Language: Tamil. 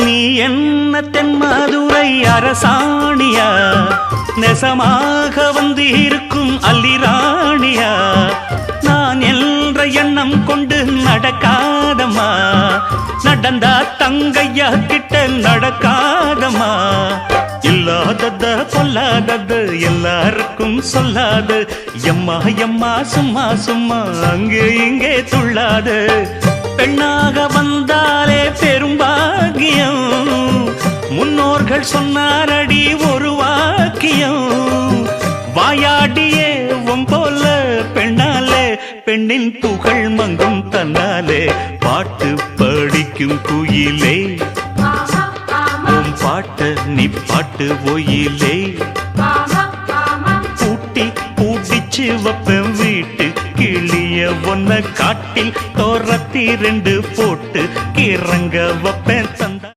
நீ என்ன தென்மதுரை அரசாணியா, நெசமாக வந்து இருக்கும் அல்லிராணியா, நான் என்ற எண்ணம் கொண்டு நடக்காதம்மா, நடந்தா தங்கையா கிட்ட நடக்காதம்மா. இல்லாதத பொல்லாதது எல்லாருக்கும் சொல்லாது, எம்மா எம்மா சும்மா சும்மா அங்கே இங்கே துள்ளாது. பெண்ணாக வந்தாலே பெரும்பாகியம், முன்னோர்கள் சொன்னாரடி ஒரு வாக்கியம். வாயாடியே போல பெண்ணாலே பெண்ணின் புகழ் மங்கும் தன்னாலே. பாட்டு படிக்கும் குயிலே உன் பாட்ட நீ பாட்டு ஒயிலே. பூட்டி பூட்டிச்சு வப்பேன் வீட்டு கிளிய ஒன்ன காட்டில் தோரத்தி 2 போட்டு கிறங்க வப்பேன் தந்த